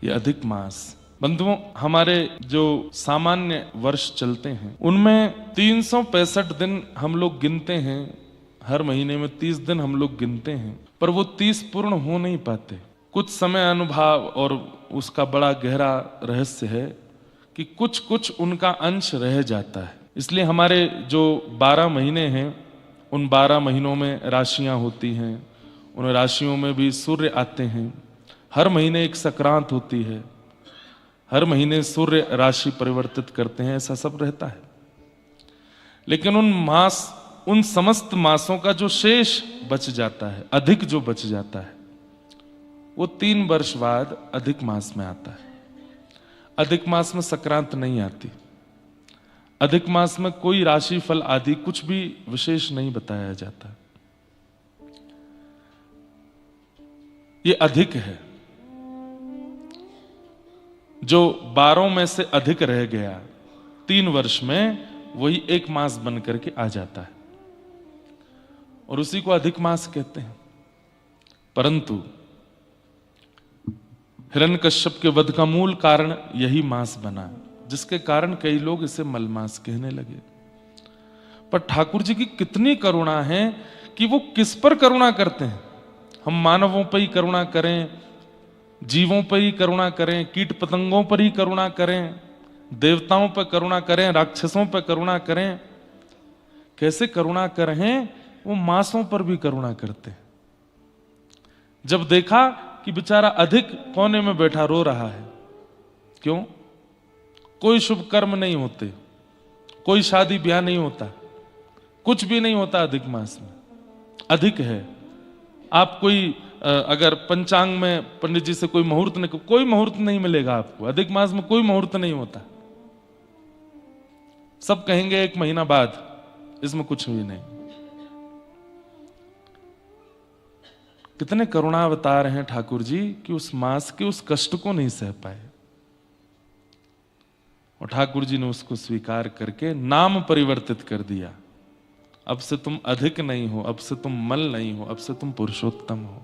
ये अधिक मास। बंधुओं, हमारे जो सामान्य वर्ष चलते हैं उनमें 365 दिन हम लोग गिनते हैं, हर महीने में 30 दिन हम लोग गिनते हैं, पर वो 30 पूर्ण हो नहीं पाते। कुछ समय अनुभव और उसका बड़ा गहरा रहस्य है कि कुछ कुछ उनका अंश रह जाता है। इसलिए हमारे जो 12 महीने हैं उन 12 महीनों में राशियां होती हैं, उन राशियों में भी सूर्य आते हैं। हर महीने एक संक्रांत होती है, हर महीने सूर्य राशि परिवर्तित करते हैं, ऐसा सब रहता है। लेकिन उन समस्त मासों का जो शेष बच जाता है, अधिक जो बच जाता है, वो 3 वर्ष बाद अधिक मास में आता है। अधिक मास में संक्रांत नहीं आती। अधिक मास में कोई राशि फल आदि कुछ भी विशेष नहीं बताया जाता। ये अधिक है। जो 12 में से अधिक रह गया 3 वर्ष में, वही एक मास बन करके आ जाता है और उसी को अधिक मास कहते हैं। परंतु हिरण्यकश्यप के वध का मूल कारण यही मास बना, जिसके कारण कई लोग इसे मलमास कहने लगे। पर ठाकुर जी की कितनी करुणा है कि वो किस पर करुणा करते हैं। हम मानवों पर ही करुणा करें, जीवों पर ही करुणा करें, कीट पतंगों पर ही करुणा करें, देवताओं पर करुणा करें, राक्षसों पर करुणा करें, कैसे करुणा करें, वो मासों पर भी करुणा करते हैं। जब देखा कि बेचारा अधिक कोने में बैठा रो रहा है, क्यों? कोई शुभ कर्म नहीं होते, कोई शादी ब्याह नहीं होता, कुछ भी नहीं होता अधिक मास में। अधिक है। आप कोई अगर पंचांग में पंडित जी से कोई मुहूर्त नहीं, कोई मुहूर्त नहीं मिलेगा आपको। अधिक मास में कोई मुहूर्त नहीं होता। सब कहेंगे 1 महीना बाद, इसमें कुछ भी नहीं। कितने करुणावतार हैं ठाकुर जी कि उस मास के उस कष्ट को नहीं सह पाए और ठाकुर जी ने उसको स्वीकार करके नाम परिवर्तित कर दिया। अब से तुम अधिक नहीं हो, अब से तुम मल नहीं हो, अब से तुम पुरुषोत्तम हो।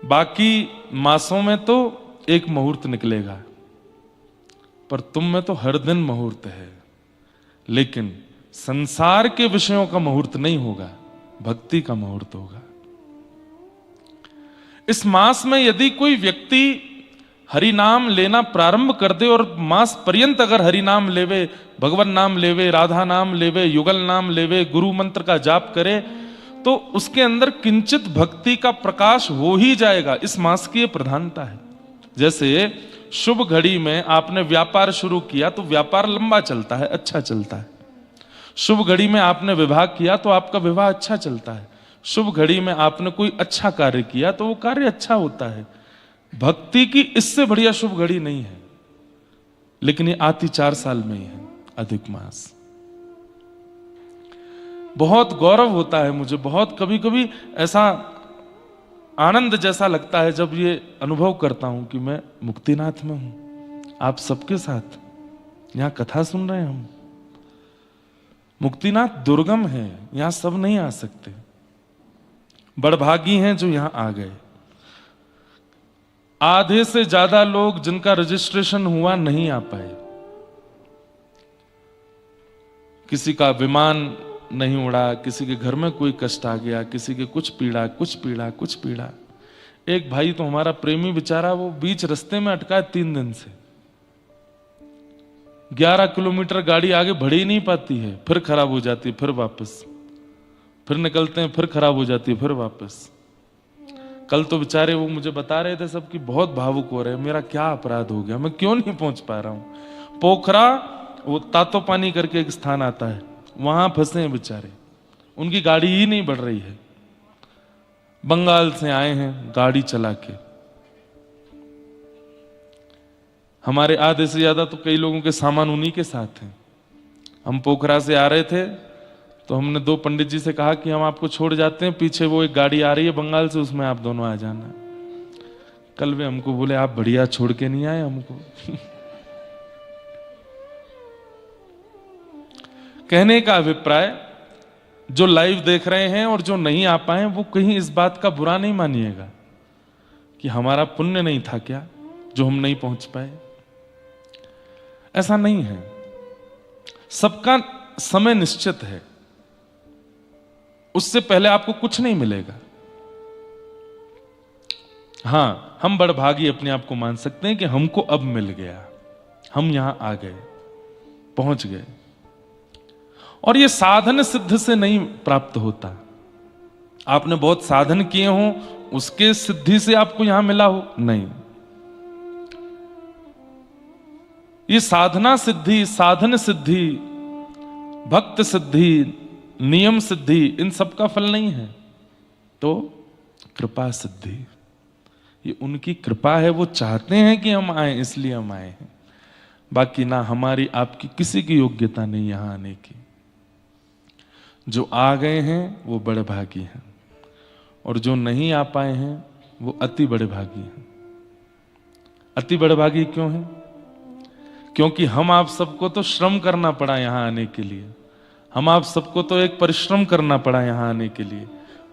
बाकी मासों में तो एक मुहूर्त निकलेगा, पर तुम में तो हर दिन मुहूर्त है। लेकिन संसार के विषयों का मुहूर्त नहीं होगा, भक्ति का मुहूर्त होगा। इस मास में यदि कोई व्यक्ति हरि नाम लेना प्रारंभ कर दे और मास पर्यंत अगर हरि नाम लेवे, भगवान नाम लेवे, राधा नाम लेवे, युगल नाम लेवे, गुरु मंत्र का जाप करे, तो उसके अंदर किंचित भक्ति का प्रकाश हो ही जाएगा। इस मास की यह प्रधानता है। जैसे शुभ घड़ी में आपने व्यापार शुरू किया तो व्यापार लंबा चलता है, अच्छा चलता है। शुभ घड़ी में आपने विवाह किया तो आपका विवाह अच्छा चलता है। शुभ घड़ी में आपने कोई अच्छा कार्य किया तो वो कार्य अच्छा होता है। भक्ति की इससे बढ़िया शुभ घड़ी नहीं है। लेकिन ये आती 4 साल में ही है, अधिक मास। बहुत गौरव होता है मुझे, बहुत कभी कभी ऐसा आनंद जैसा लगता है जब ये अनुभव करता हूं कि मैं मुक्तिनाथ में हूं, आप सबके साथ यहां कथा सुन रहे हैं हम। मुक्तिनाथ दुर्गम है, यहां सब नहीं आ सकते। बड़भागी हैं जो यहां आ गए। आधे से ज्यादा लोग जिनका रजिस्ट्रेशन हुआ नहीं आ पाए। किसी का विमान नहीं उड़ा, किसी के घर में कोई कष्ट आ गया, किसी के कुछ पीड़ा, कुछ पीड़ा, कुछ पीड़ा। एक भाई तो हमारा प्रेमी बेचारा, वो बीच रास्ते में अटका है 3 दिन से। 11 किलोमीटर गाड़ी आगे बढ़ ही नहीं पाती है, फिर खराब हो जाती है, फिर वापस, फिर निकलते हैं, फिर खराब हो जाती है, फिर वापस। कल तो बेचारे वो मुझे बता रहे थे सब कि बहुत भावुक हो रहे हैं, मेरा क्या अपराध हो गया, मैं क्यों नहीं पहुंच पा रहा हूं। पोखरा, वो तातो पानी करके एक स्थान आता है, वहां फंसे हैं बेचारे, उनकी गाड़ी ही नहीं बढ़ रही है। बंगाल से आए हैं गाड़ी चला के। हमारे आधे से ज्यादा तो कई लोगों के सामान उन्हीं के साथ हैं। हम पोखरा से आ रहे थे तो हमने 2 पंडित जी से कहा कि हम आपको छोड़ जाते हैं, पीछे वो एक गाड़ी आ रही है बंगाल से, उसमें आप दोनों आ जाना। कल वे हमको बोले आप बढ़िया छोड़ के नहीं आए हमको। कहने का अभिप्राय, जो लाइव देख रहे हैं और जो नहीं आ पाए वो कहीं इस बात का बुरा नहीं मानिएगा। कि हमारा पुण्य नहीं था क्या जो हम नहीं पहुंच पाए? ऐसा नहीं है। सबका समय निश्चित है, उससे पहले आपको कुछ नहीं मिलेगा। हां, हम बड़भागी अपने आप को मान सकते हैं कि हमको अब मिल गया, हम यहां आ गए, पहुंच गए। और ये साधन सिद्ध से नहीं प्राप्त होता। आपने बहुत साधन किए हो, उसके सिद्धि से आपको यहां मिला हो, नहीं। ये साधना सिद्धि, साधन सिद्धि, भक्त सिद्धि, नियम सिद्धि, इन सब का फल नहीं है। तो कृपा सिद्धि, ये उनकी कृपा है। वो चाहते हैं कि हम आए, इसलिए हम आए हैं। बाकी ना हमारी आपकी किसी की योग्यता नहीं यहां आने की। जो आ गए हैं वो बड़े भागी हैं, और जो नहीं आ पाए हैं वो अति बड़े भागी हैं। अति बड़े भागी क्यों हैं? क्योंकि हम आप सबको तो श्रम करना पड़ा यहां आने के लिए, हम आप सबको तो एक परिश्रम करना पड़ा यहां आने के लिए।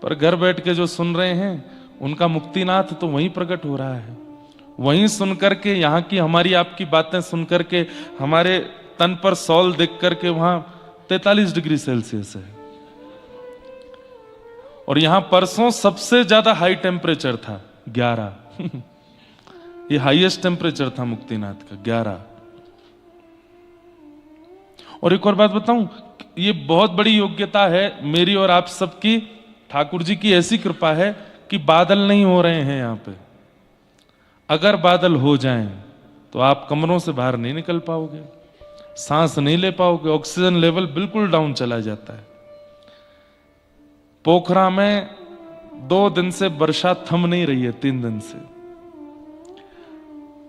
पर घर बैठ के जो सुन रहे हैं उनका मुक्तिनाथ तो वहीं प्रकट हो रहा है। वहीं सुन करके, यहाँ की हमारी आपकी बातें सुन करके, हमारे तन पर सॉल देख करके वहां 43 डिग्री सेल्सियस है। और यहां परसों सबसे ज्यादा हाई टेम्परेचर था 11। ये हाईएस्ट टेम्परेचर था मुक्तिनाथ का 11। और एक और बात बताऊं, ये बहुत बड़ी योग्यता है मेरी और आप सबकी। ठाकुर जी की ऐसी कृपा है कि बादल नहीं हो रहे हैं यहां पे। अगर बादल हो जाएं तो आप कमरों से बाहर नहीं निकल पाओगे, सांस नहीं ले पाओगे, ऑक्सीजन लेवल बिल्कुल डाउन चला जाता है। पोखरा में 2 दिन से वर्षा थम नहीं रही है, 3 दिन से।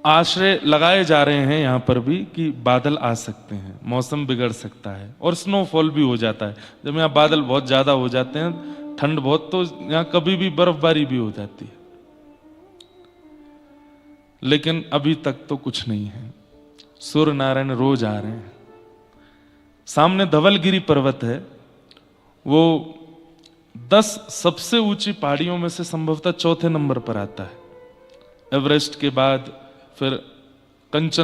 आश्रय लगाए जा रहे हैं यहां पर भी कि बादल आ सकते हैं, मौसम बिगड़ सकता है, और स्नोफॉल भी हो जाता है। जब यहां बादल बहुत ज्यादा हो जाते हैं, ठंड बहुत, तो यहां कभी भी बर्फबारी भी हो जाती है। लेकिन अभी तक तो कुछ नहीं है। सूर्य नारायण रोज आ रहे हैं। सामने धवलगिरी पर्वत है, वो 10 सबसे ऊंची पहाड़ियों में से संभवतः 4थे नंबर पर आता है। एवरेस्ट के बाद फिर कंचन